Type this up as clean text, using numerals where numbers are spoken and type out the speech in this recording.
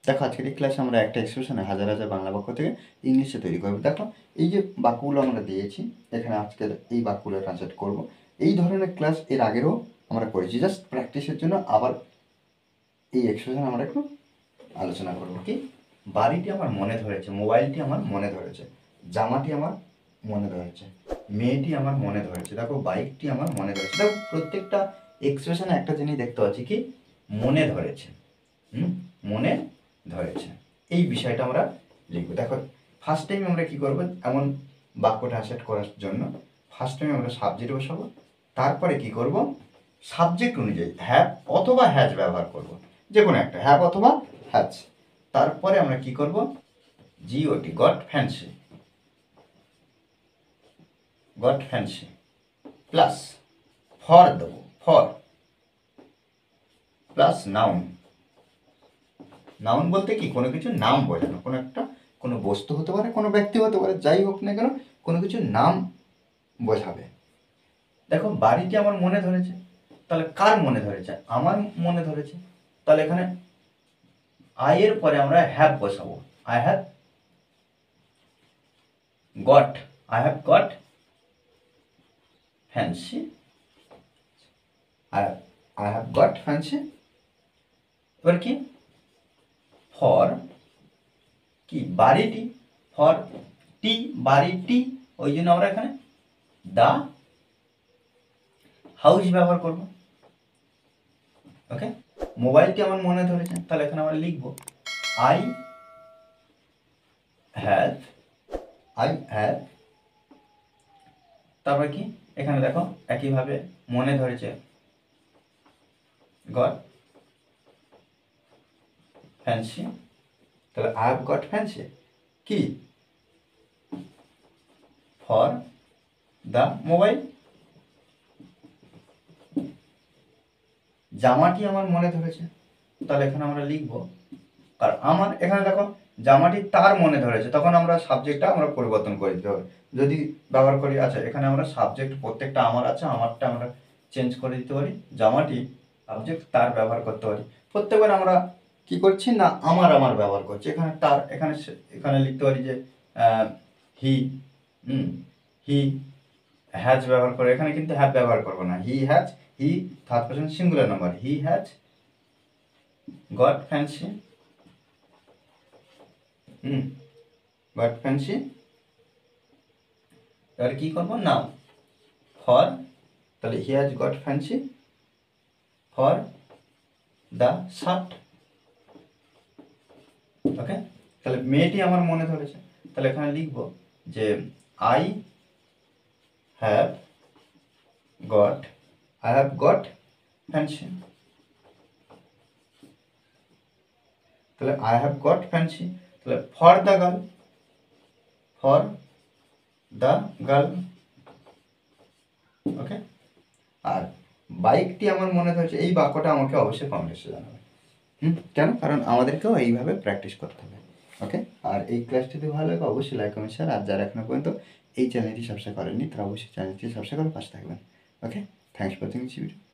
দেখো আজকের এই ক্লাসে আমরা একটা এক্সপ্রেশনে হাজার হাজার বাংলা বাক্য থেকে ইংলিশে তৈরি করবো। দেখো এই যে বাক্যগুলো আমরা দিয়েছি, এখানে আজকের এই বাক্যগুলো ট্রান্সলেট করব। এই ধরনের ক্লাস এর আগেরও আমরা করেছি, জাস্ট প্র্যাকটিসের জন্য আবার এই এক্সপ্রেশন আমরা একটু আলোচনা করবো। কি, বাড়িটি আমার মনে ধরেছে, মোবাইলটি আমার মনে ধরেছে, জামাটি আমার মনে ধরেছে, মেয়েটি আমার মনে ধরেছে, দেখো বাইকটি আমার মনে ধরেছে। দেখো প্রত্যেকটা এক্সপ্রেশনে একটা জিনিস দেখতে পাচ্ছি, কি মনে ধরেছে, মনে ধরেছে, এই বিষয়টা আমরা লিখবো। দেখো ফার্স্ট টাইম আমরা কি করব, এমন বাক্য ট্রান্সলেট করার জন্য ফার্স্ট টাইম আমরা সাবজেক্ট বসাবো, তারপরে কি করব, সাবজেক্ট অনুযায়ী হ্যাভ অথবা হ্যাজ ব্যবহার করব, যে কোনো একটা হ্যাভ অথবা হ্যাজ। তারপরে আমরা কি করব, G O T got fancy, got fancy plus for দেবো, ফর প্লাস নাউন। নাউন বলতে কি, কোনো কিছু নাম বোঝানো, কোনো একটা কোনো বস্তু হতে পারে, কোনো ব্যক্তি হতে পারে, যাই হোক না কেন কোনো কিছু নাম বোঝাবে। দেখো বাড়িটি আমার মনে ধরেছে, তাহলে কার মনে ধরেছে, আমার মনে ধরেছে। তাহলে এখানে আই এর পরে আমরা হ্যাভ বসাবো, I have got, I have got fancy, I have got fancy. এবার কি, ফর কি বাড়িটি, ফর টি বাড়িটি, ওই জন্য আমরা এখানে দা হাউস ব্যবহার করব। ওকে, মোবাইলটি আমার মনে ধরেছে, তাহলে এখানে আমরা লিখব আই হ্যাভ, আই হ্যাভ, তারপরে কি এখানে দেখো একইভাবে মনে ধরেছে গট ফ্যান্সি, তাহলে আই হ্যাভ গট ফ্যান্সি কি ফর দ্য মোবাইল। জামাটি আমার মনে ধরেছে, তাহলে এখানে আমরা লিখব, আর আমার এখানে দেখো জামাটি তার মনে ধরেছে, তখন আমরা সাবজেক্টটা আমরা পরিবর্তন করে দিতে হবে। যদি ব্যবহার করি, আচ্ছা এখানে আমরা সাবজেক্ট প্রত্যেকটা আমার আছে, আমারটা আমরা চেঞ্জ করে দিতে পারি, জামাটি সাবজেক্ট তার ব্যবহার করতে পারি। প্রত্যেকবার আমরা কি করছি না, আমার আমার ব্যবহার করছি, এখানে তার, এখানে এখানে লিখতে পারি যে হি, হি হ্যাজ ব্যবহার করে, এখানে কিন্তু হ্যাভ ব্যবহার করবো না, he has, he third person singular number, he has got fancy, got fancy. এবার কি করবো, নাও ফর, তাহলে he has got fancy for the shirt. Okay, তাহলে মেয়েটি আমার মনে ধরেছে, তাহলে এখানে লিখব যে I have got, I have got fancy, তাহলে আই হ্যাভ গট ফ্যান্সি, তাহলে for the girl, for the girl. Okay, আর বাইকটি আমার মনে ধরেছে, এই বাক্যটা আমাকে অবশ্যই কমেন্টে জানাবে। কেন, কারণ আমাদেরকেও এইভাবে প্র্যাকটিস করতে হবে। ওকে, আর এই ক্লাসটি যদি ভালো লাগে অবশ্যই লাইক কমেন্ট শেয়ার, আর যারা এখনো পর্যন্ত এই চ্যানেলটি সাবস্ক্রাইব করেননি তারা অবশ্যই চ্যানেলটি সাবস্ক্রাইব করে পাশে থাকবেন। Okay, thanks for watching this video.